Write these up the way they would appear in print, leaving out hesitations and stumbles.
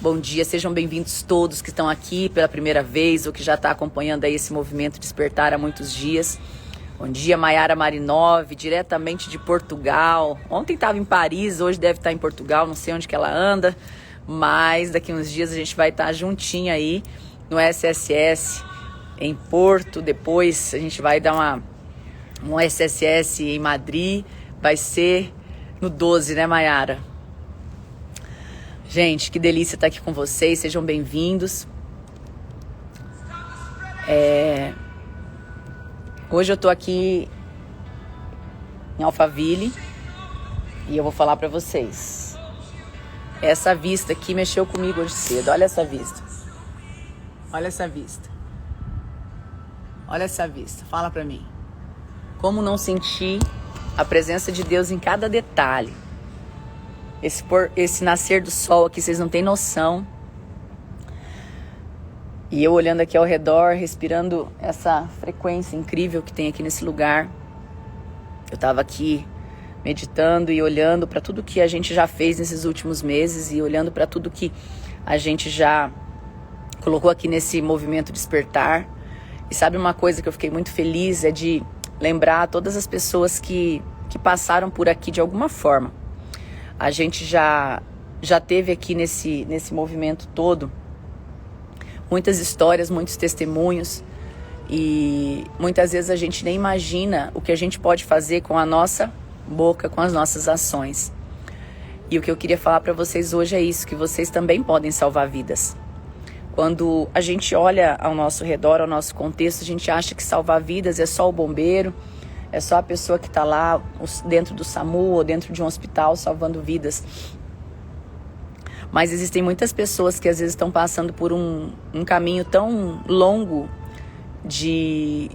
Bom dia, sejam bem-vindos todos que estão aqui pela primeira vez ou que já está acompanhando aí esse movimento Despertar há muitos dias. Bom dia, Maiara Marinov, diretamente de Portugal. Ontem estava em Paris, hoje deve estar em Portugal, não sei onde que ela anda, mas daqui uns dias a gente vai estar juntinho aí no SSS em Porto. Depois a gente vai dar um SSS em Madrid, vai ser no 12, né, Maiara? Gente, que delícia estar aqui com vocês, sejam bem-vindos. Hoje eu tô aqui em Alphaville e eu vou falar pra vocês. Essa vista aqui mexeu comigo hoje cedo, olha essa vista. Olha essa vista. Olha essa vista, fala pra mim. Como não sentir a presença de Deus em cada detalhe? Esse nascer do sol aqui, vocês não têm noção. E eu olhando aqui ao redor, respirando essa frequência incrível que tem aqui nesse lugar. Eu tava aqui meditando e olhando para tudo que a gente já fez nesses últimos meses e olhando para tudo que a gente já colocou aqui nesse movimento Despertar. E sabe uma coisa que eu fiquei muito feliz é de lembrar todas as pessoas que passaram por aqui de alguma forma. A gente já teve aqui nesse movimento todo muitas histórias, muitos testemunhos, e muitas vezes a gente nem imagina o que a gente pode fazer com a nossa boca, com as nossas ações. E o que eu queria falar para vocês hoje é isso, que vocês também podem salvar vidas. Quando a gente olha ao nosso redor, ao nosso contexto, a gente acha que salvar vidas é só o bombeiro, é só a pessoa que está lá dentro do SAMU ou dentro de um hospital salvando vidas. Mas existem muitas pessoas que às vezes estão passando por um caminho tão longo de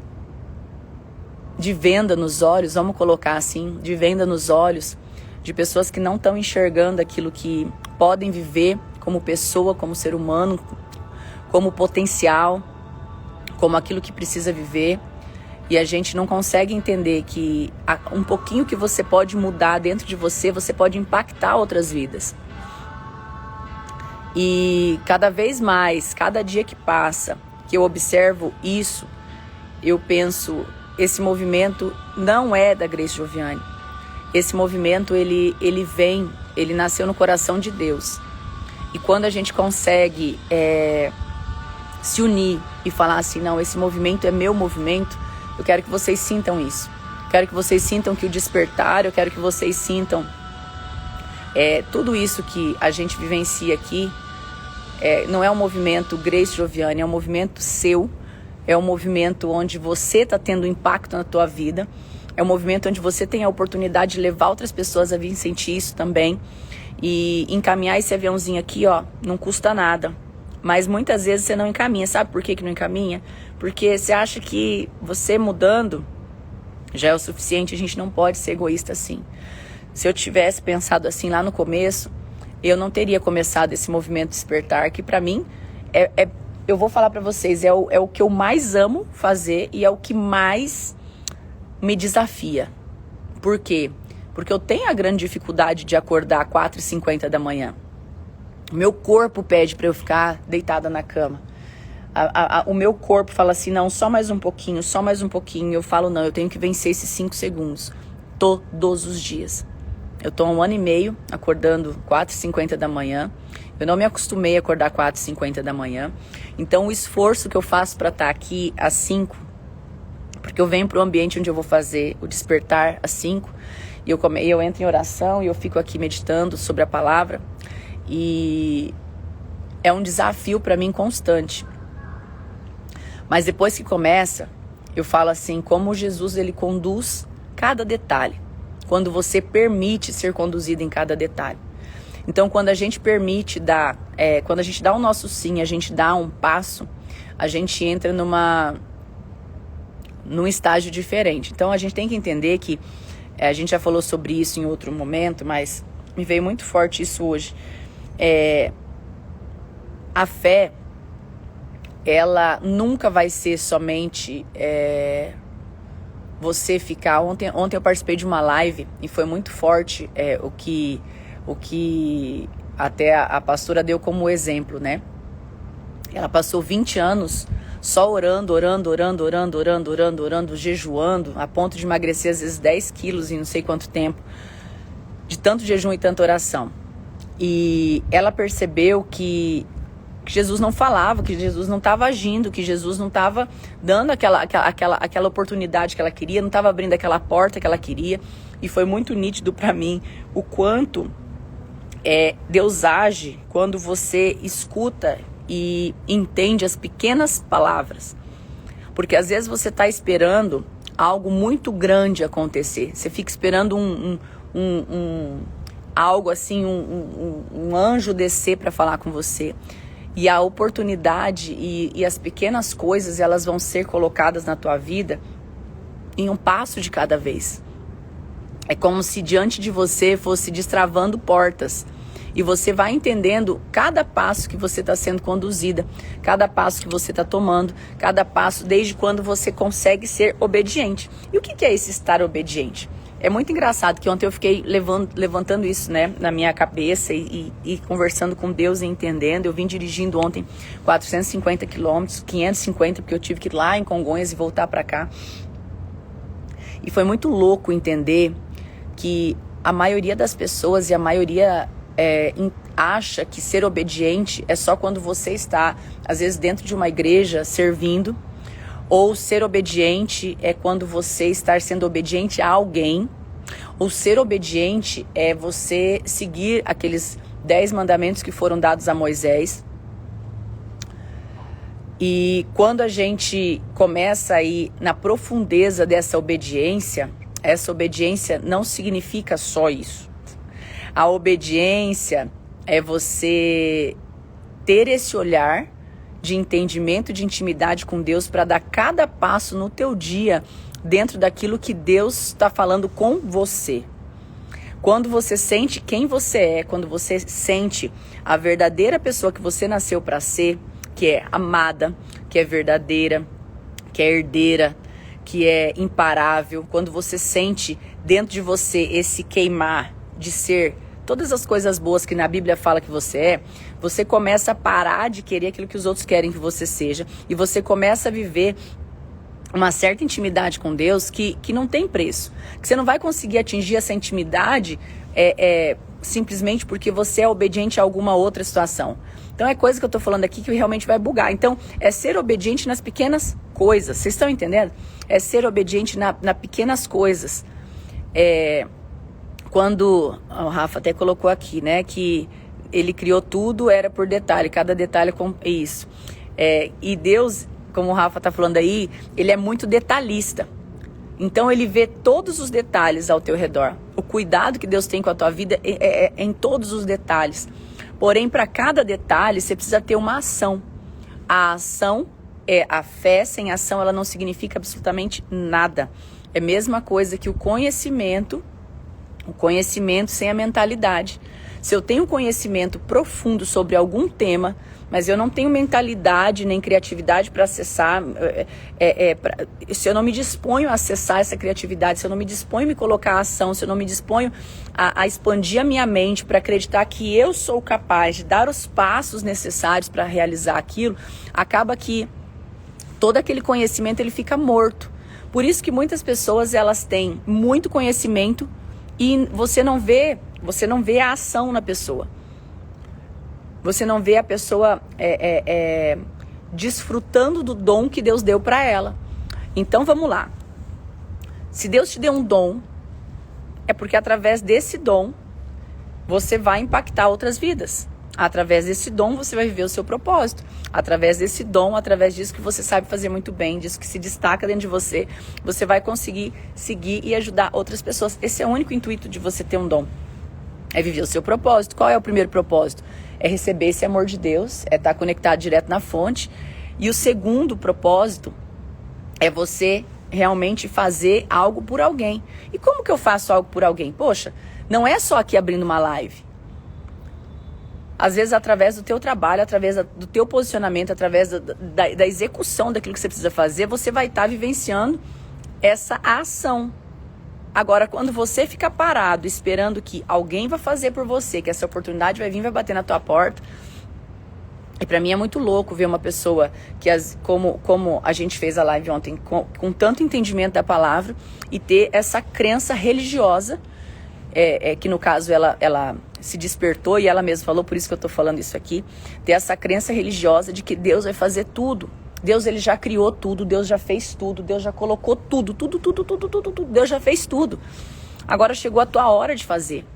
venda nos olhos, vamos colocar assim, de venda nos olhos, de pessoas que não estão enxergando aquilo que podem viver como pessoa, como ser humano, como potencial, como aquilo que precisa viver. E a gente não consegue entender que um pouquinho que você pode mudar dentro de você, você pode impactar outras vidas. E cada vez mais, cada dia que passa, que eu observo isso, eu penso, esse movimento não é da Grace Giovanni. Esse movimento, ele nasceu no coração de Deus. E quando a gente consegue se unir e falar assim, não, esse movimento é meu movimento, eu quero que vocês sintam isso. Eu quero que vocês sintam que o despertar, eu quero que vocês sintam tudo isso que a gente vivencia aqui. Não é um movimento Grace Giovanni, é um movimento seu. É um movimento onde você está tendo impacto na tua vida. É um movimento onde você tem a oportunidade de levar outras pessoas a vir sentir isso também. E encaminhar esse aviãozinho aqui, ó, não custa nada. Mas muitas vezes você não encaminha. Sabe por que não encaminha? Porque você acha que você mudando já é o suficiente. A gente não pode ser egoísta assim. Se eu tivesse pensado assim lá no começo, eu não teria começado esse movimento Despertar, que pra mim, eu vou falar pra vocês, é o que eu mais amo fazer e é o que mais me desafia. Por quê? Porque eu tenho a grande dificuldade de acordar às 4h50 da manhã. O meu corpo pede pra eu ficar deitada na cama. O meu corpo fala assim, não, só mais um pouquinho, só mais um pouquinho. Eu falo, não, eu tenho que vencer esses 5 segundos. Todos os dias. Eu tô há 1 ano e meio acordando 4h50 da manhã. Eu não me acostumei a acordar 4h50 da manhã. Então o esforço que eu faço pra estar aqui às 5, porque eu venho pro ambiente onde eu vou fazer o despertar às 5, e eu entro em oração e eu fico aqui meditando sobre a palavra. E é um desafio para mim constante. Mas depois que começa, eu falo assim, como Jesus ele conduz cada detalhe. Quando você permite ser conduzido em cada detalhe. Então, quando a gente permite quando a gente dá o nosso sim, a gente dá um passo, a gente entra num estágio diferente. Então, a gente tem que entender que, a gente já falou sobre isso em outro momento, mas me veio muito forte isso hoje. A fé, ela nunca vai ser somente você ficar... Ontem eu participei de uma live e foi muito forte o que até a pastora deu como exemplo, né? Ela passou 20 anos só orando, jejuando, a ponto de emagrecer às vezes 10 quilos em não sei quanto tempo, de tanto jejum e tanta oração. E ela percebeu que Jesus não falava, que Jesus não estava agindo, que Jesus não estava dando aquela oportunidade que ela queria, não estava abrindo aquela porta que ela queria. E foi muito nítido para mim o quanto Deus age quando você escuta e entende as pequenas palavras. Porque às vezes você está esperando algo muito grande acontecer. Você fica esperando algo assim, um anjo descer para falar com você. E a oportunidade e as pequenas coisas, elas vão ser colocadas na tua vida em um passo de cada vez. É como se diante de você fosse destravando portas. E você vai entendendo cada passo que você está sendo conduzida, cada passo que você está tomando, cada passo desde quando você consegue ser obediente. E o que é esse estar obediente? É muito engraçado que ontem eu fiquei levantando isso, né, na minha cabeça e conversando com Deus e entendendo. Eu vim dirigindo ontem 450 quilômetros, 550 porque eu tive que ir lá em Congonhas e voltar para cá. E foi muito louco entender que a maioria das pessoas e a maioria acha que ser obediente é só quando você está, às vezes, dentro de uma igreja servindo, ou ser obediente é quando você está sendo obediente a alguém, ou ser obediente é você seguir aqueles 10 mandamentos que foram dados a Moisés. E quando a gente começa a ir na profundeza dessa obediência, essa obediência não significa só isso. A obediência é você ter esse olhar de entendimento, de intimidade com Deus para dar cada passo no teu dia dentro daquilo que Deus está falando com você. Quando você sente quem você é, quando você sente a verdadeira pessoa que você nasceu para ser, que é amada, que é verdadeira, que é herdeira, que é imparável, quando você sente dentro de você esse queimar de ser todas as coisas boas que na Bíblia fala que você começa a parar de querer aquilo que os outros querem que você seja, e você começa a viver uma certa intimidade com Deus que não tem preço, que você não vai conseguir atingir essa intimidade simplesmente porque você é obediente a alguma outra situação. Então é coisa que eu tô falando aqui que realmente vai bugar. Então é ser obediente nas pequenas coisas, vocês estão entendendo? É ser obediente nas pequenas coisas. Quando o Rafa até colocou aqui, né, que ele criou tudo, era por detalhe, cada detalhe com isso. E Deus, como o Rafa está falando aí, ele é muito detalhista. Então ele vê todos os detalhes ao teu redor. O cuidado que Deus tem com a tua vida é em todos os detalhes. Porém, para cada detalhe, você precisa ter uma ação. A ação é a fé, sem ação ela não significa absolutamente nada. É a mesma coisa que o conhecimento sem a mentalidade. Se eu tenho conhecimento profundo sobre algum tema, mas eu não tenho mentalidade nem criatividade para acessar, se eu não me disponho a acessar essa criatividade, se eu não me disponho a me colocar a ação, se eu não me disponho a expandir a minha mente para acreditar que eu sou capaz de dar os passos necessários para realizar aquilo, acaba que todo aquele conhecimento ele fica morto. Por isso que muitas pessoas elas têm muito conhecimento e você não vê a ação na pessoa. Você não vê a pessoa desfrutando do dom que Deus deu para ela. Então vamos lá. Se Deus te deu um dom, é porque através desse dom você vai impactar outras vidas. Através desse dom você vai viver o seu propósito. Através desse dom, através disso que você sabe fazer muito bem, disso que se destaca dentro de você, você vai conseguir seguir e ajudar outras pessoas. Esse é o único intuito de você ter um dom. É viver o seu propósito. Qual é o primeiro propósito? É receber esse amor de Deus, é estar conectado direto na fonte. E o segundo propósito é você realmente fazer algo por alguém. E como que eu faço algo por alguém? Poxa, não é só aqui abrindo uma live. Às vezes, através do teu trabalho, através do teu posicionamento, através da execução daquilo que você precisa fazer, você vai estar vivenciando essa ação. Agora, quando você fica parado, esperando que alguém vai fazer por você, que essa oportunidade vai vir, vai bater na tua porta. E pra mim é muito louco ver uma pessoa que, como a gente fez a live ontem, com tanto entendimento da palavra e ter essa crença religiosa, que no caso ela se despertou e ela mesma falou, por isso que eu tô falando isso aqui, ter essa crença religiosa de que Deus vai fazer tudo. Deus, ele já criou tudo, Deus já fez tudo, Deus já colocou tudo, Deus já fez tudo. Agora chegou a tua hora de fazer,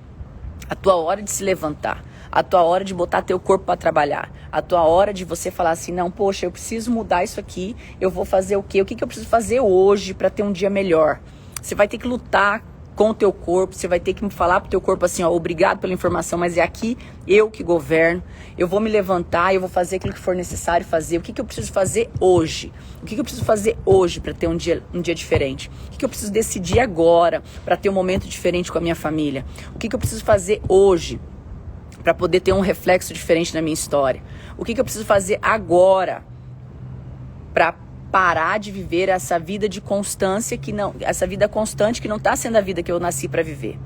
a tua hora de se levantar, a tua hora de botar teu corpo para trabalhar, a tua hora de você falar assim, não, poxa, eu preciso mudar isso aqui, eu vou fazer o quê? O que eu preciso fazer hoje para ter um dia melhor? Você vai ter que lutar com o teu corpo, você vai ter que falar pro teu corpo assim, ó, obrigado pela informação, mas é aqui eu que governo, eu vou me levantar, eu vou fazer aquilo que for necessário fazer. O que eu preciso fazer hoje? O que eu preciso fazer hoje para ter um dia diferente? O que eu preciso decidir agora para ter um momento diferente com a minha família? O que eu preciso fazer hoje para poder ter um reflexo diferente na minha história? O que eu preciso fazer agora para parar de viver essa vida de constância essa vida constante que não está sendo a vida que eu nasci para viver?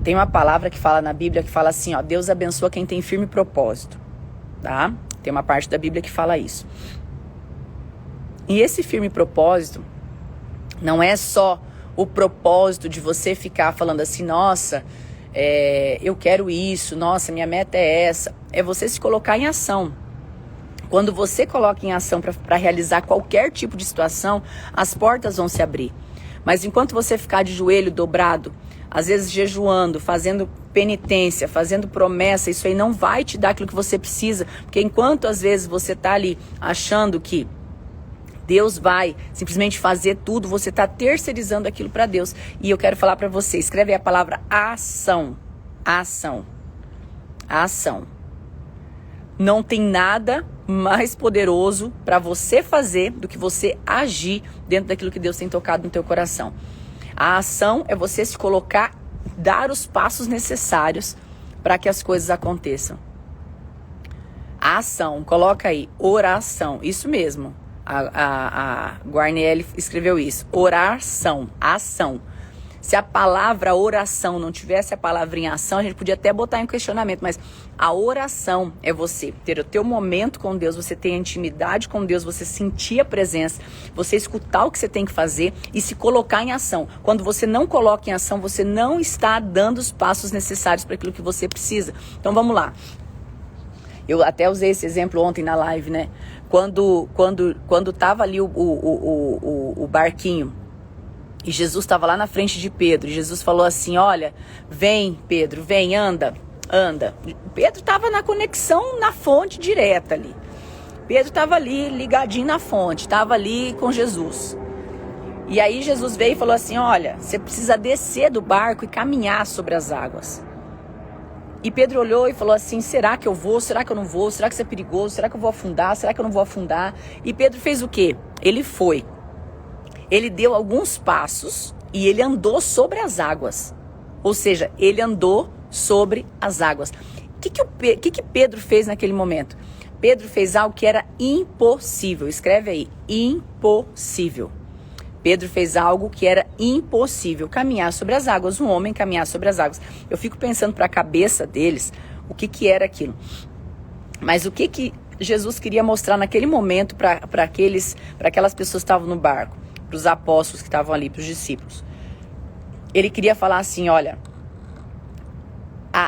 Tem uma palavra que fala na Bíblia que fala assim, ó, Deus abençoa quem tem firme propósito, tá? Tem uma parte da Bíblia que fala isso. E esse firme propósito não é só o propósito de você ficar falando assim, nossa, eu quero isso, nossa, minha meta é essa. É você se colocar em ação. Quando você coloca em ação para realizar qualquer tipo de situação, as portas vão se abrir. Mas enquanto você ficar de joelho dobrado, às vezes jejuando, fazendo penitência, fazendo promessa, isso aí não vai te dar aquilo que você precisa. Porque enquanto às vezes você está ali achando que Deus vai simplesmente fazer tudo, você está terceirizando aquilo para Deus. E eu quero falar para você, escreve aí a palavra ação. Ação. Ação. Não tem nada mais poderoso para você fazer do que você agir dentro daquilo que Deus tem tocado no teu coração. A ação é você se colocar, dar os passos necessários para que as coisas aconteçam. A ação, coloca aí, oração, isso mesmo. A Guarnieri escreveu isso, oração, ação. Se a palavra oração não tivesse a palavrinha ação, a gente podia até botar em questionamento, mas a oração é você ter o teu momento com Deus, você ter a intimidade com Deus, você sentir a presença, você escutar o que você tem que fazer e se colocar em ação. Quando você não coloca em ação, você não está dando os passos necessários para aquilo que você precisa. Então vamos lá. Eu até usei esse exemplo ontem na live, né? Quando tava ali o barquinho, e Jesus estava lá na frente de Pedro. E Jesus falou assim, olha, vem Pedro, vem, anda. Pedro estava na conexão na fonte direta ali. Pedro estava ali ligadinho na fonte, estava ali com Jesus. E aí Jesus veio e falou assim, olha, você precisa descer do barco e caminhar sobre as águas. E Pedro olhou e falou assim, será que eu vou? Será que eu não vou? Será que isso é perigoso? Será que eu vou afundar? Será que eu não vou afundar? E Pedro fez o quê? Ele foi. Ele deu alguns passos e ele andou sobre as águas. Ou seja, ele andou sobre as águas. O que Pedro fez naquele momento? Pedro fez algo que era impossível. Escreve aí, impossível. Pedro fez algo que era impossível, caminhar sobre as águas. Um homem caminhar sobre as águas. Eu fico pensando para a cabeça deles o que era aquilo. Mas o que Jesus queria mostrar naquele momento para aquelas pessoas que estavam no barco? Para os apóstolos que estavam ali, para os discípulos. Ele queria falar assim, olha,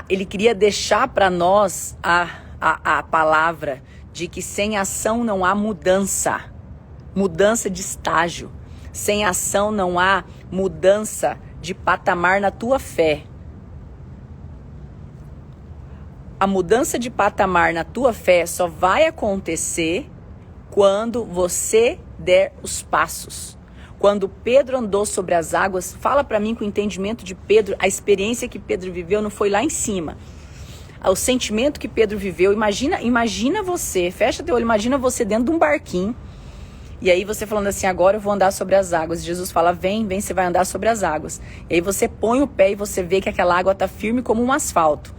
ele queria deixar para nós a palavra de que sem ação não há mudança de estágio. Sem ação não há mudança de patamar na tua fé. A mudança de patamar na tua fé só vai acontecer quando você der os passos. Quando Pedro andou sobre as águas, fala para mim que o entendimento de Pedro, a experiência que Pedro viveu não foi lá em cima. O sentimento que Pedro viveu, imagina você, fecha teu olho, imagina você dentro de um barquinho, e aí você falando assim, agora eu vou andar sobre as águas. E Jesus fala, vem, você vai andar sobre as águas. E aí você põe o pé e você vê que aquela água está firme como um asfalto.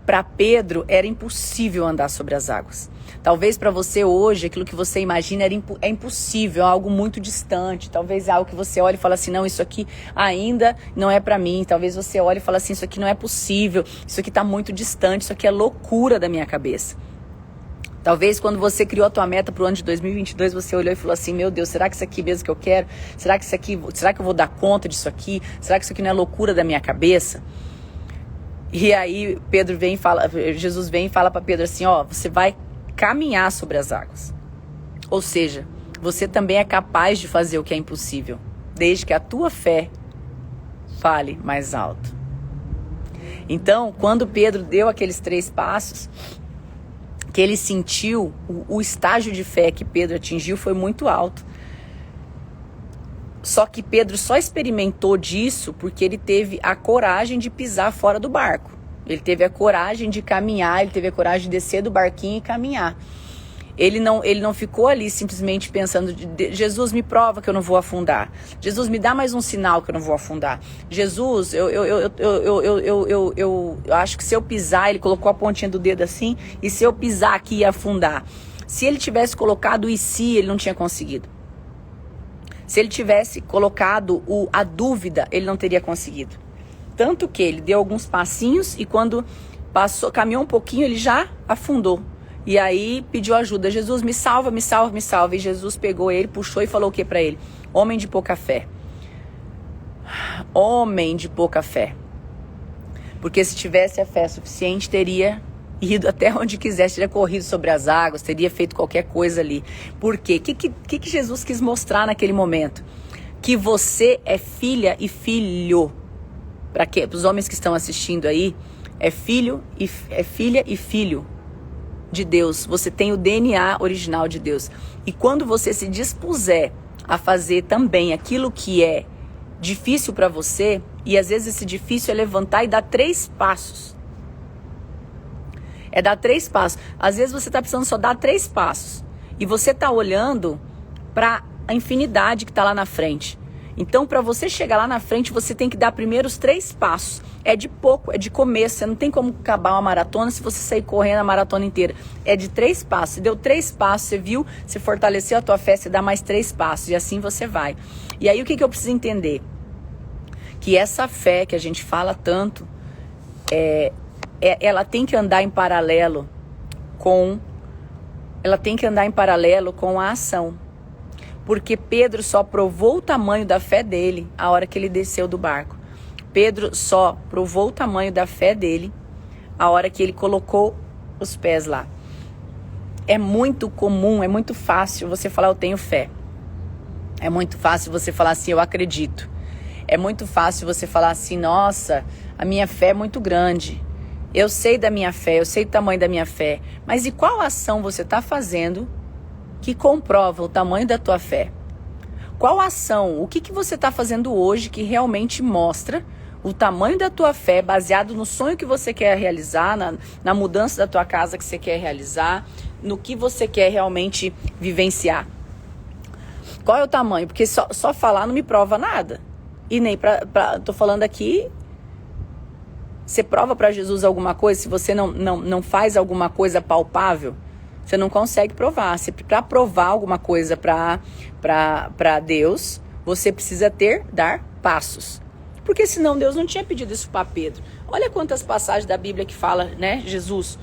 Para Pedro era impossível andar sobre as águas. Talvez para você hoje, aquilo que você imagina é impossível, é algo muito distante. Talvez é algo que você olha e fala assim, não, isso aqui ainda não é para mim. Talvez você olhe e fala assim, isso aqui não é possível, isso aqui está muito distante, isso aqui é loucura da minha cabeça. Talvez quando você criou a tua meta para o ano de 2022, você olhou e falou assim, meu Deus, será que isso aqui mesmo que eu quero? Será que eu vou dar conta disso aqui? Será que isso aqui não é loucura da minha cabeça? E aí Jesus vem e fala para Pedro assim, ó, você vai caminhar sobre as águas. Ou seja, você também é capaz de fazer o que é impossível, desde que a tua fé fale mais alto. Então, quando Pedro deu aqueles 3 passos, que ele sentiu, o estágio de fé que Pedro atingiu foi muito alto. Só que Pedro só experimentou disso porque ele teve a coragem de pisar fora do barco. Ele teve a coragem de caminhar, ele teve a coragem de descer do barquinho e caminhar. Ele não ficou ali simplesmente pensando, Jesus, me prova que eu não vou afundar. Jesus, me dá mais um sinal que eu não vou afundar. Jesus, eu acho que se eu pisar, ele colocou a pontinha do dedo assim, e se eu pisar aqui ia afundar. Se ele tivesse colocado o e se, ele não tinha conseguido. Se ele tivesse colocado a dúvida, ele não teria conseguido. Tanto que ele deu alguns passinhos e quando caminhou um pouquinho, ele já afundou. E aí pediu ajuda. Jesus, me salva, me salva, me salva. E Jesus pegou ele, puxou e falou o que para ele? Homem de pouca fé. Homem de pouca fé. Porque se tivesse a fé suficiente, teria ido até onde quisesse, teria corrido sobre as águas, teria feito qualquer coisa ali. Por quê? O que Jesus quis mostrar naquele momento? Que você é filha e filho. Para quê? Para os homens que estão assistindo aí, é filha e filho de Deus. Você tem o DNA original de Deus. E quando você se dispuser a fazer também aquilo que é difícil para você, e às vezes esse difícil é levantar e dar 3 passos. É dar 3 passos. Às vezes você está precisando só dar 3 passos. E você está olhando para a infinidade que está lá na frente. Então, para você chegar lá na frente, você tem que dar primeiro os 3 passos. É de pouco, é de começo. Você não tem como acabar uma maratona se você sair correndo a maratona inteira. É de 3 passos. Você deu 3 passos, você viu, você fortaleceu a tua fé, você dá mais 3 passos. E assim você vai. E aí, o que eu preciso entender? Que essa fé que a gente fala tanto, ela tem que andar em paralelo com a ação. Porque Pedro só provou o tamanho da fé dele a hora que ele desceu do barco. Pedro só provou o tamanho da fé dele a hora que ele colocou os pés lá. É muito comum, é muito fácil você falar eu tenho fé. É muito fácil você falar assim, eu acredito. É muito fácil você falar assim, nossa, a minha fé é muito grande. Eu sei da minha fé, eu sei o tamanho da minha fé. Mas e qual ação você está fazendo que comprova o tamanho da tua fé? Qual ação, o que você está fazendo hoje que realmente mostra o tamanho da tua fé, baseado no sonho que você quer realizar, na mudança da tua casa que você quer realizar, no que você quer realmente vivenciar? Qual é o tamanho? Porque só falar não me prova nada. E nem tô falando aqui, você prova para Jesus alguma coisa, se você não faz alguma coisa palpável, você não consegue provar. Para provar alguma coisa para Deus, você precisa dar passos. Porque senão Deus não tinha pedido isso para Pedro. Olha quantas passagens da Bíblia que fala, né? Jesus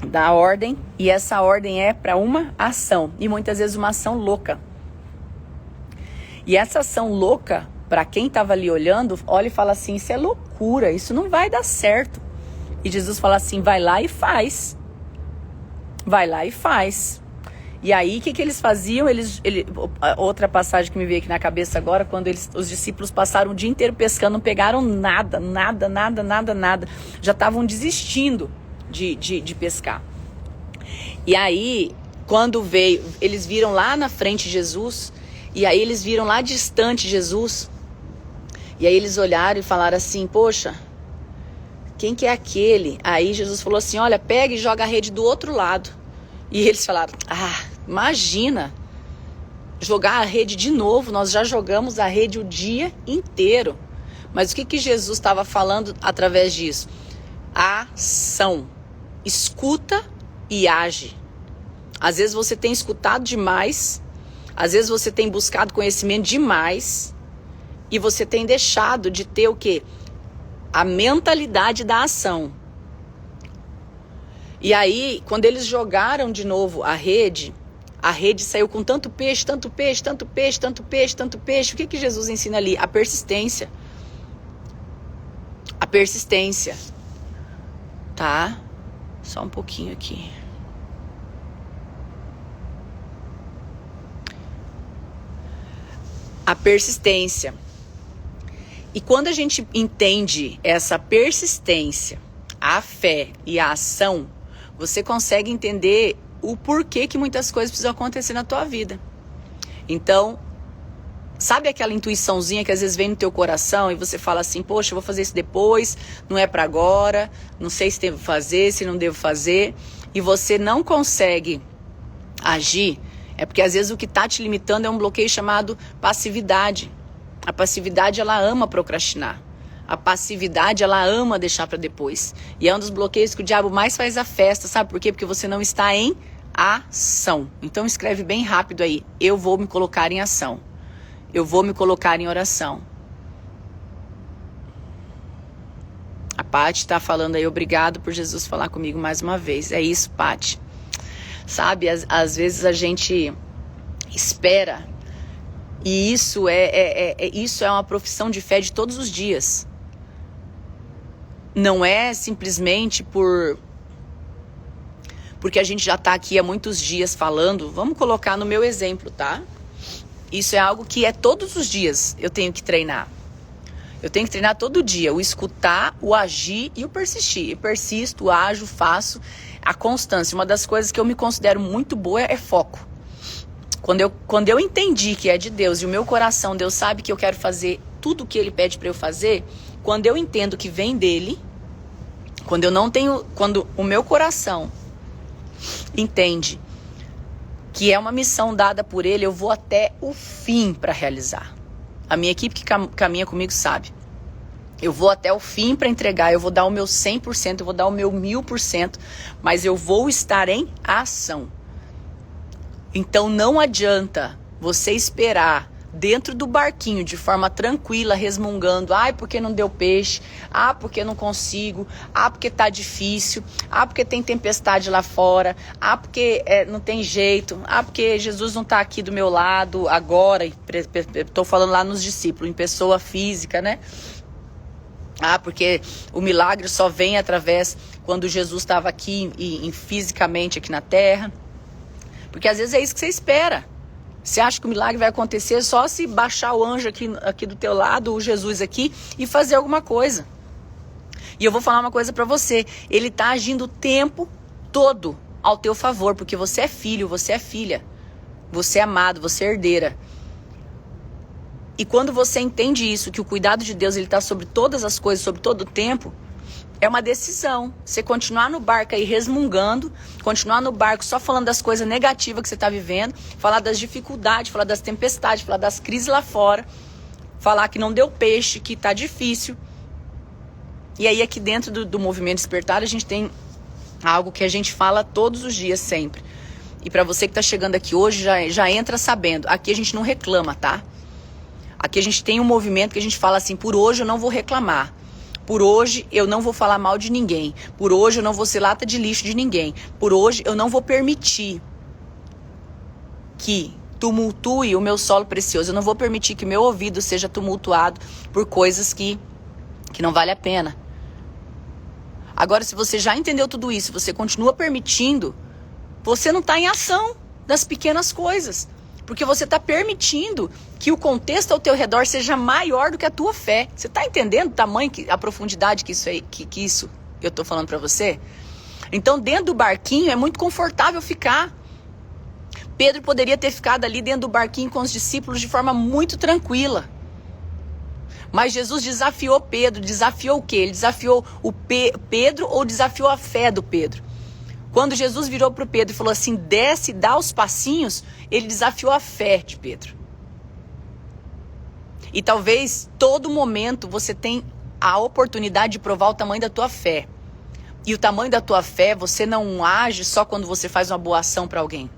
dá ordem, e essa ordem é para uma ação. E muitas vezes uma ação louca. E essa ação louca, para quem estava ali olhando, olha e fala assim, isso é loucura, isso não vai dar certo. E Jesus fala assim, vai lá e faz. Vai lá e faz. E aí, o que eles faziam? Outra passagem que me veio aqui na cabeça agora, quando os discípulos passaram o dia inteiro pescando, não pegaram nada. Já estavam desistindo de pescar. E aí, quando veio, eles viram lá na frente Jesus, e aí eles viram lá distante Jesus, e aí eles olharam e falaram assim, poxa, quem que é aquele? Aí Jesus falou assim, olha, pega e joga a rede do outro lado. E eles falaram, imagina, jogar a rede de novo, nós já jogamos a rede o dia inteiro. Mas o que Jesus estava falando através disso? ação. Escuta e age. Às vezes você tem escutado demais, às vezes você tem buscado conhecimento demais e você tem deixado de ter o quê? A mentalidade da ação. E aí, quando eles jogaram de novo a rede saiu com tanto peixe, tanto peixe, tanto peixe, tanto peixe, tanto peixe. O que Jesus ensina ali? A persistência. A persistência. Tá? Só um pouquinho aqui. A persistência. E quando a gente entende essa persistência, a fé e a ação, você consegue entender o porquê que muitas coisas precisam acontecer na tua vida. Então, sabe aquela intuiçãozinha que às vezes vem no teu coração e você fala assim, poxa, eu vou fazer isso depois, não é para agora, não sei se devo fazer, se não devo fazer, e você não consegue agir, é porque às vezes o que está te limitando é um bloqueio chamado passividade. A passividade, ela ama procrastinar. A passividade, ela ama deixar para depois. E é um dos bloqueios que o diabo mais faz a festa, sabe por quê? Porque você não está em ação. Então escreve bem rápido aí, eu vou me colocar em ação. Eu vou me colocar em oração. A Paty está falando aí, obrigado por Jesus falar comigo mais uma vez. É isso, Paty. Sabe, às vezes a gente espera, e isso é uma profissão de fé de todos os dias. Não é simplesmente porque a gente já está aqui há muitos dias falando. Vamos colocar no meu exemplo, tá? Isso é algo que é todos os dias eu tenho que treinar. Eu tenho que treinar todo dia, o escutar, o agir e o persistir. Eu persisto, ajo, faço. A constância, uma das coisas que eu me considero muito boa é foco. Quando eu entendi que é de Deus e o meu coração, Deus sabe que eu quero fazer tudo o que Ele pede para eu fazer, quando eu entendo que vem dEle, quando o meu coração entende que é uma missão dada por Ele, eu vou até o fim para realizar. A minha equipe que caminha comigo sabe. Eu vou até o fim para entregar, eu vou dar o meu 100%, eu vou dar o meu 1000%, mas eu vou estar em ação. Então não adianta você esperar dentro do barquinho de forma tranquila, resmungando, ai, porque não deu peixe, ah, porque não consigo, ah, porque tá difícil, ah, porque tem tempestade lá fora, ah, porque não tem jeito, ah, porque Jesus não tá aqui do meu lado agora, estou falando lá nos discípulos, em pessoa física, né? Ah, porque o milagre só vem através quando Jesus estava aqui fisicamente aqui na terra. Porque às vezes é isso que você espera. Você acha que o milagre vai acontecer só se baixar o anjo aqui do teu lado, o Jesus aqui, e fazer alguma coisa. E eu vou falar uma coisa para você. Ele está agindo o tempo todo ao teu favor, porque você é filho, você é filha. Você é amado, você é herdeira. E quando você entende isso, que o cuidado de Deus ele está sobre todas as coisas, sobre todo o tempo, é uma decisão. Você continuar no barco aí resmungando, continuar no barco só falando das coisas negativas que você está vivendo, falar das dificuldades, falar das tempestades, falar das crises lá fora, falar que não deu peixe, que está difícil. E aí aqui dentro do Movimento Despertar a gente tem algo que a gente fala todos os dias sempre. E para você que está chegando aqui hoje, já entra sabendo. Aqui a gente não reclama, tá? Aqui a gente tem um movimento que a gente fala assim, por hoje eu não vou reclamar. Por hoje eu não vou falar mal de ninguém. Por hoje eu não vou ser lata de lixo de ninguém. Por hoje eu não vou permitir que tumultue o meu solo precioso. Eu não vou permitir que o meu ouvido seja tumultuado por coisas que não vale a pena. Agora, se você já entendeu tudo isso, você continua permitindo, você não está em ação das pequenas coisas. Porque você está permitindo que o contexto ao teu redor seja maior do que a tua fé. Você está entendendo o tamanho, a profundidade que isso eu estou falando para você? Então, dentro do barquinho é muito confortável ficar. Pedro poderia ter ficado ali dentro do barquinho com os discípulos de forma muito tranquila. Mas Jesus desafiou Pedro. Desafiou o quê? Ele desafiou o Pedro ou desafiou a fé do Pedro? Quando Jesus virou para o Pedro e falou assim, desce, dá os passinhos, ele desafiou a fé de Pedro. E talvez todo momento você tem a oportunidade de provar o tamanho da tua fé. E o tamanho da tua fé, você não age só quando você faz uma boa ação para alguém.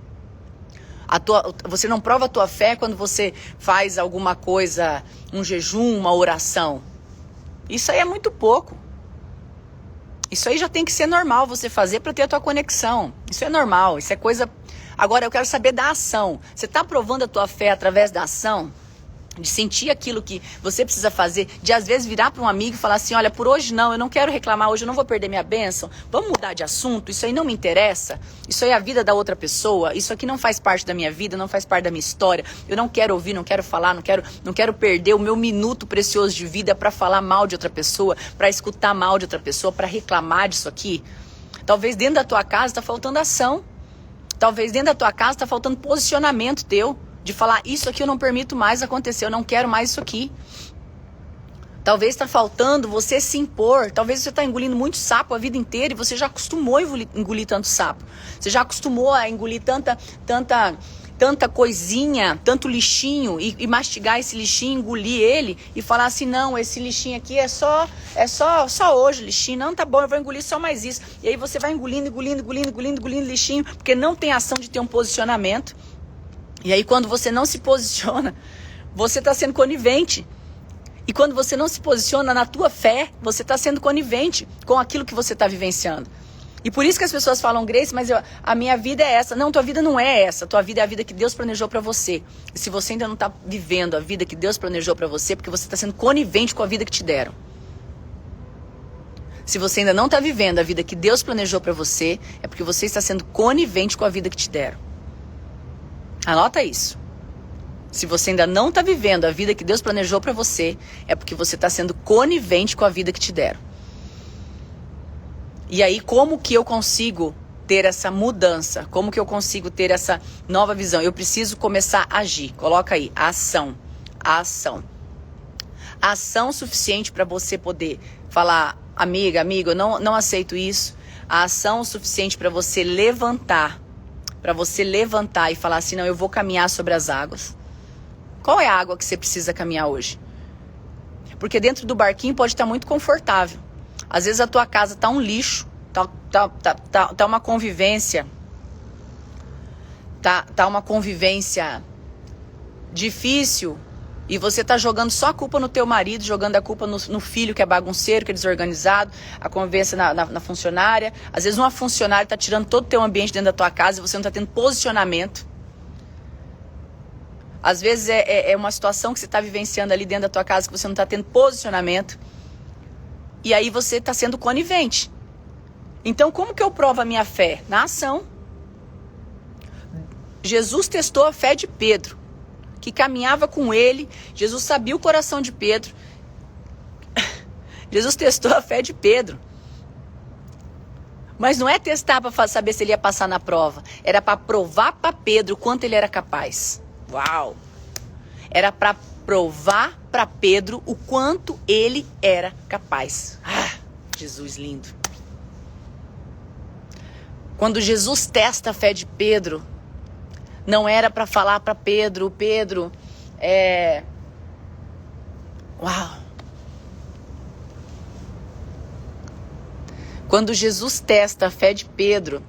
Você não prova a tua fé quando você faz alguma coisa, um jejum, uma oração. Isso aí é muito pouco. Isso aí já tem que ser normal você fazer para ter a tua conexão. Isso é normal, isso é coisa... Agora eu quero saber da ação. Você está provando a tua fé através da ação? De sentir aquilo que você precisa fazer, de às vezes virar para um amigo e falar assim, olha, por hoje não, eu não quero reclamar, hoje eu não vou perder minha bênção, vamos mudar de assunto, isso aí não me interessa, isso aí é a vida da outra pessoa, isso aqui não faz parte da minha vida, não faz parte da minha história, eu não quero ouvir, não quero falar, não quero perder o meu minuto precioso de vida para falar mal de outra pessoa, para escutar mal de outra pessoa, para reclamar disso aqui. Talvez dentro da tua casa está faltando ação, talvez dentro da tua casa está faltando posicionamento teu, de falar, isso aqui eu não permito mais acontecer, eu não quero mais isso aqui. Talvez está faltando você se impor, talvez você está engolindo muito sapo a vida inteira e você já acostumou a engolir tanto sapo. Você já acostumou a engolir tanta coisinha, tanto lixinho e mastigar esse lixinho, engolir ele e falar assim, não, esse lixinho aqui é só hoje lixinho, não, tá bom, eu vou engolir só mais isso. E aí você vai engolindo lixinho, porque não tem ação de ter um posicionamento. E aí quando você não se posiciona, você está sendo conivente. E quando você não se posiciona na tua fé, você está sendo conivente com aquilo que você está vivenciando. E por isso que as pessoas falam, Grace, mas a minha vida é essa. Não, tua vida não é essa. Tua vida é a vida que Deus planejou para você. E se você ainda não está vivendo a vida que Deus planejou para você, porque você está sendo conivente com a vida que te deram. Se você ainda não está vivendo a vida que Deus planejou para você, é porque você está sendo conivente com a vida que te deram. Anota isso. Se você ainda não está vivendo a vida que Deus planejou para você, é porque você está sendo conivente com a vida que te deram. E aí, como que eu consigo ter essa mudança? Como que eu consigo ter essa nova visão? Eu preciso começar a agir. Coloca aí, ação. Ação. Ação suficiente para você poder falar, amiga, amigo, eu não aceito isso. A ação suficiente para você levantar. Para você levantar e falar assim, não, eu vou caminhar sobre as águas. Qual é a água que você precisa caminhar hoje? Porque dentro do barquinho pode estar muito confortável. Às vezes a tua casa tá um lixo, tá uma convivência, tá uma convivência difícil e você tá jogando só a culpa no teu marido, jogando a culpa no filho que é bagunceiro, que é desorganizado, a convivência na funcionária. Às vezes uma funcionária tá tirando todo o teu ambiente dentro da tua casa e você não tá tendo posicionamento. Às vezes é uma situação que você está vivenciando ali dentro da tua casa que você não está tendo posicionamento. E aí você está sendo conivente. Então como que eu provo a minha fé? Na ação. Jesus testou a fé de Pedro, que caminhava com ele. Jesus sabia o coração de Pedro. Jesus testou a fé de Pedro. Mas não é testar para saber se ele ia passar na prova. Era para provar para Pedro o quanto ele era capaz. Uau! Era para provar para Pedro o quanto ele era capaz. Ah, Jesus lindo. Quando Jesus testa a fé de Pedro, não era para falar para Pedro, uau! Quando Jesus testa a fé de Pedro,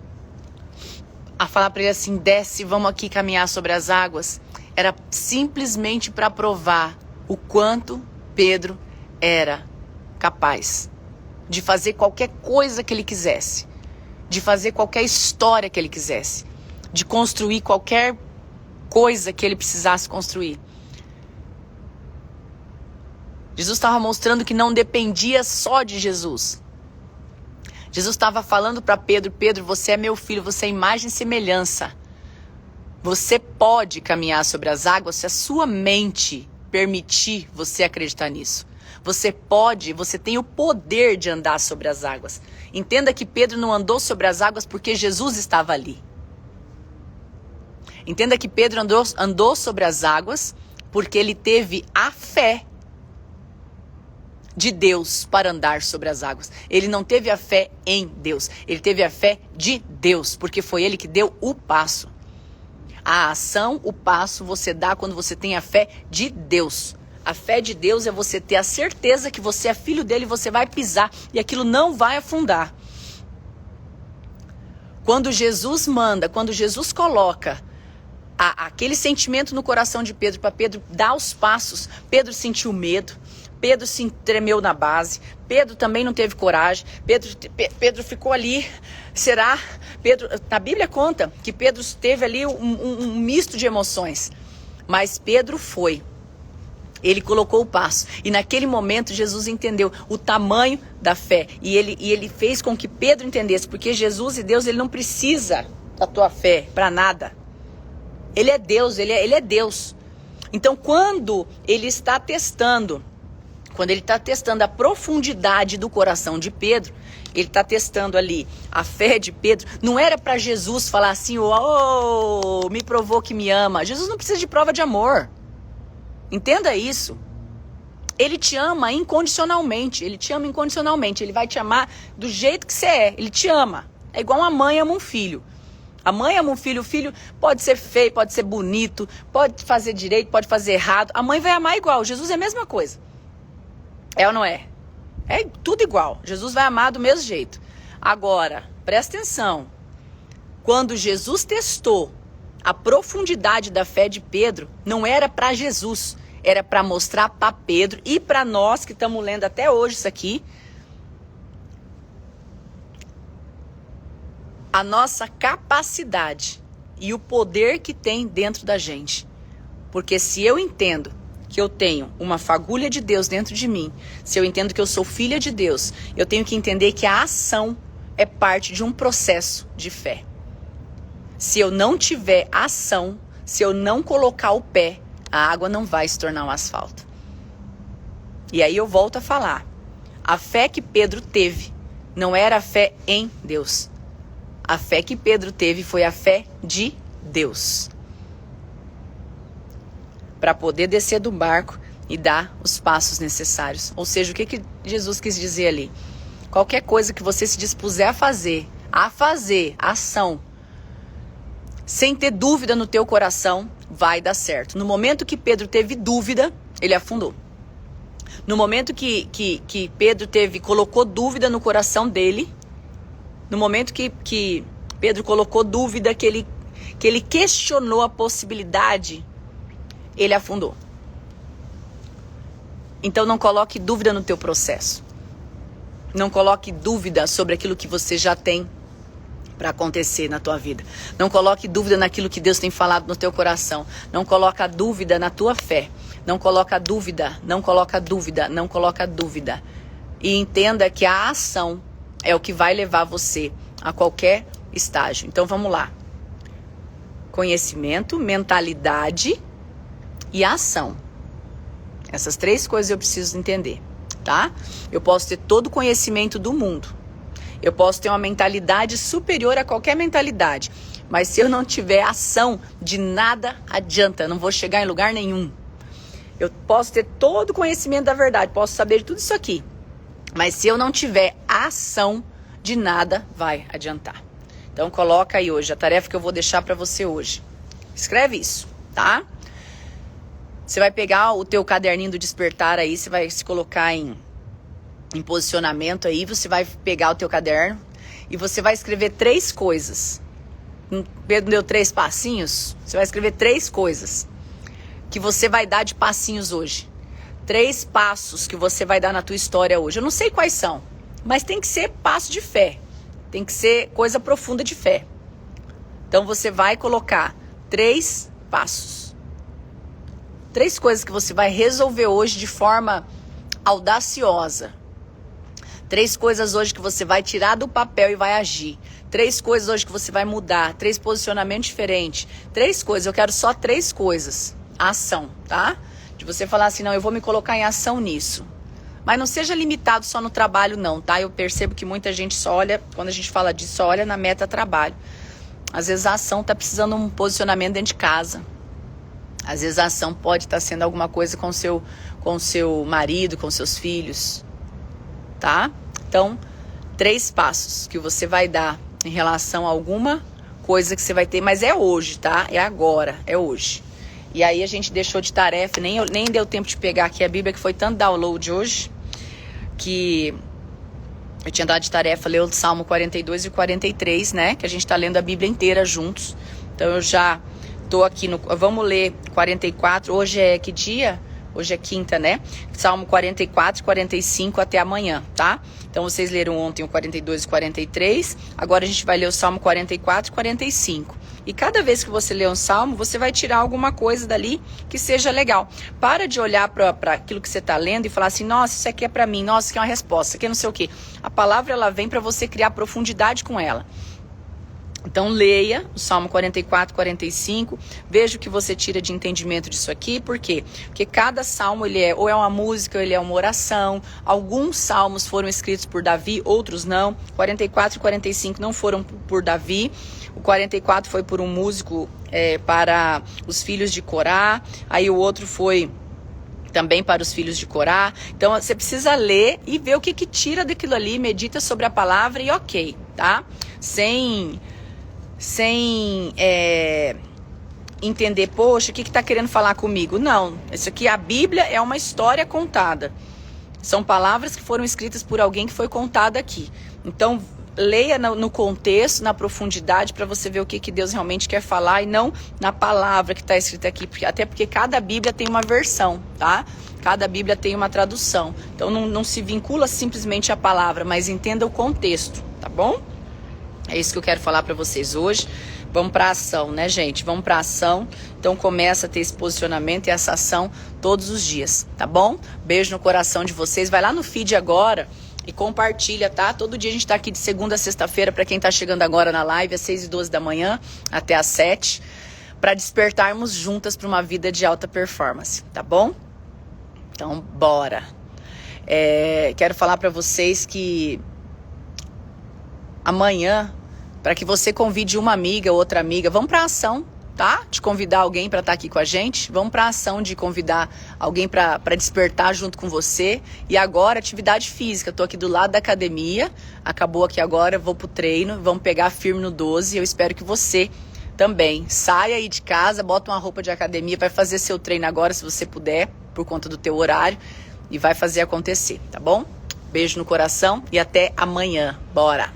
a falar para ele assim, desce, vamos aqui caminhar sobre as águas, era simplesmente para provar o quanto Pedro era capaz de fazer qualquer coisa que ele quisesse, de fazer qualquer história que ele quisesse, de construir qualquer coisa que ele precisasse construir. Jesus estava mostrando que não dependia só de Jesus. Jesus estava falando para Pedro, Pedro, você é meu filho, você é imagem e semelhança. Você pode caminhar sobre as águas se a sua mente permitir você acreditar nisso. Você pode, você tem o poder de andar sobre as águas. Entenda que Pedro não andou sobre as águas porque Jesus estava ali. Entenda que Pedro andou sobre as águas porque ele teve a fé de Deus para andar sobre as águas. Ele não teve a fé em Deus, ele teve a fé de Deus, porque foi ele que deu o passo. A ação, o passo, você dá quando você tem a fé de Deus. A fé de Deus é você ter a certeza que você é filho dele e você vai pisar e aquilo não vai afundar. Quando Jesus manda, quando Jesus coloca aquele sentimento no coração de Pedro, para Pedro dar os passos, Pedro sentiu medo, Pedro se tremeu na base, Pedro também não teve coragem, Pedro ficou ali, será? Pedro, a Bíblia conta que Pedro teve ali um misto de emoções, mas Pedro foi. Ele colocou o passo e naquele momento Jesus entendeu o tamanho da fé e ele fez com que Pedro entendesse, porque Jesus e Deus, ele não precisa da tua fé para nada. Ele é Deus, ele é Deus. Então quando ele está testando a profundidade do coração de Pedro, ele está testando ali a fé de Pedro, não era para Jesus falar assim, oh, me provou que me ama. Jesus não precisa de prova de amor. Entenda isso. Ele te ama incondicionalmente. Ele vai te amar do jeito que você é. Ele te ama. É igual uma mãe ama um filho. A mãe ama um filho. O filho pode ser feio, pode ser bonito, pode fazer direito, pode fazer errado. A mãe vai amar igual. Jesus é a mesma coisa. É ou não é? É tudo igual. Jesus vai amar do mesmo jeito. Agora, presta atenção. Quando Jesus testou a profundidade da fé de Pedro, não era para Jesus, era para mostrar para Pedro e para nós que estamos lendo até hoje isso aqui, a nossa capacidade e o poder que tem dentro da gente. Porque se eu entendo que eu tenho uma fagulha de Deus dentro de mim, se eu entendo que eu sou filha de Deus, eu tenho que entender que a ação é parte de um processo de fé. Se eu não tiver ação, se eu não colocar o pé, a água não vai se tornar um asfalto. E aí eu volto a falar. A fé que Pedro teve não era a fé em Deus. A fé que Pedro teve foi a fé de Deus. Para poder descer do barco e dar os passos necessários. Ou seja, o que Jesus quis dizer ali? Qualquer coisa que você se dispuser a fazer, ação, sem ter dúvida no teu coração, vai dar certo. No momento que Pedro teve dúvida, ele afundou. No momento que Pedro colocou dúvida no coração dele, no momento que Pedro colocou dúvida, que ele questionou a possibilidade, ele afundou. Então não coloque dúvida no teu processo. Não coloque dúvida sobre aquilo que você já tem para acontecer na tua vida. Não coloque dúvida naquilo que Deus tem falado no teu coração. Não coloca dúvida na tua fé. Não coloca dúvida. E entenda que a ação é o que vai levar você a qualquer estágio. Então vamos lá. Conhecimento, mentalidade e ação. Essas três coisas eu preciso entender, tá? Eu posso ter todo o conhecimento do mundo. Eu posso ter uma mentalidade superior a qualquer mentalidade. Mas se eu não tiver ação, de nada adianta. Eu não vou chegar em lugar nenhum. Eu posso ter todo o conhecimento da verdade. Posso saber de tudo isso aqui. Mas se eu não tiver ação, de nada vai adiantar. Então coloca aí hoje a tarefa que eu vou deixar para você hoje. Escreve isso, tá? Você vai pegar o teu caderninho do despertar aí. Você vai se colocar em posicionamento aí, você vai pegar o teu caderno e você vai escrever 3 coisas. Pedro deu 3 passinhos, você vai escrever 3 coisas que você vai dar de passinhos hoje. 3 passos que você vai dar na tua história hoje. Eu não sei quais são, mas tem que ser passo de fé. Tem que ser coisa profunda de fé. Então você vai colocar 3 passos. 3 coisas que você vai resolver hoje de forma audaciosa. 3 coisas hoje que você vai tirar do papel e vai agir. 3 coisas hoje que você vai mudar. 3 posicionamentos diferentes. 3 coisas, eu quero só 3 coisas. Ação, tá? De você falar assim, não, eu vou me colocar em ação nisso. Mas não seja limitado só no trabalho não, tá? Eu percebo que muita gente só olha, quando a gente fala disso, só olha na meta trabalho. Às vezes a ação tá precisando de um posicionamento dentro de casa. Às vezes a ação pode estar sendo alguma coisa com seu marido, com seus filhos. Tá? Então, 3 passos que você vai dar em relação a alguma coisa que você vai ter, mas é hoje, tá? É agora, é hoje. E aí a gente deixou de tarefa, nem deu tempo de pegar aqui a Bíblia, que foi tanto download hoje, que eu tinha dado de tarefa ler o Salmo 42 e 43, né? Que a gente tá lendo a Bíblia inteira juntos. Então eu já tô aqui no... Vamos ler 44. Hoje é que dia? Hoje é quinta, né? Salmo 44 e 45 até amanhã, tá? Então vocês leram ontem o 42 e 43. Agora a gente vai ler o Salmo 44 e 45. E cada vez que você lê um salmo, você vai tirar alguma coisa dali que seja legal. Para de olhar para aquilo que você está lendo e falar assim, nossa, isso aqui é para mim, nossa, isso aqui é uma resposta, isso aqui é não sei o quê. A palavra, ela vem para você criar profundidade com ela. Então leia o Salmo 44, 45, veja o que você tira de entendimento disso aqui. Por quê? Porque cada salmo ele é ou é uma música ou ele é uma oração. Alguns salmos foram escritos por Davi, outros não. 44 e 45 não foram por Davi. O 44 foi por um músico para os filhos de Corá. Aí o outro foi também para os filhos de Corá. Então você precisa ler e ver o que tira daquilo ali, medita sobre a palavra e ok, tá? Sem entender, poxa, o que está querendo falar comigo? Não, isso aqui, a Bíblia é uma história contada. São palavras que foram escritas por alguém que foi contada aqui. Então, leia no contexto, na profundidade, para você ver o que Deus realmente quer falar e não na palavra que está escrita aqui. Até porque cada Bíblia tem uma versão, tá? Cada Bíblia tem uma tradução. Então, não se vincula simplesmente à palavra, mas entenda o contexto, tá bom? É isso que eu quero falar para vocês hoje. Vamos para ação, né, gente? Vamos para ação. Então começa a ter esse posicionamento e essa ação todos os dias, tá bom? Beijo no coração de vocês. Vai lá no feed agora e compartilha, tá? Todo dia a gente tá aqui de segunda a sexta-feira, para quem tá chegando agora na live, às 6h12 da manhã até às 7, para despertarmos juntas para uma vida de alta performance, tá bom? Então, bora. Quero falar para vocês que amanhã, para que você convide uma amiga, outra amiga, vamos para ação, tá? De convidar alguém para estar aqui com a gente. Vamos para ação de convidar alguém para despertar junto com você. E agora, atividade física. Tô aqui do lado da academia. Acabou aqui agora, vou pro treino. Vamos pegar firme no 12. Eu espero que você também saia aí de casa, bota uma roupa de academia, vai fazer seu treino agora, se você puder, por conta do teu horário. E vai fazer acontecer, tá bom? Beijo no coração e até amanhã. Bora!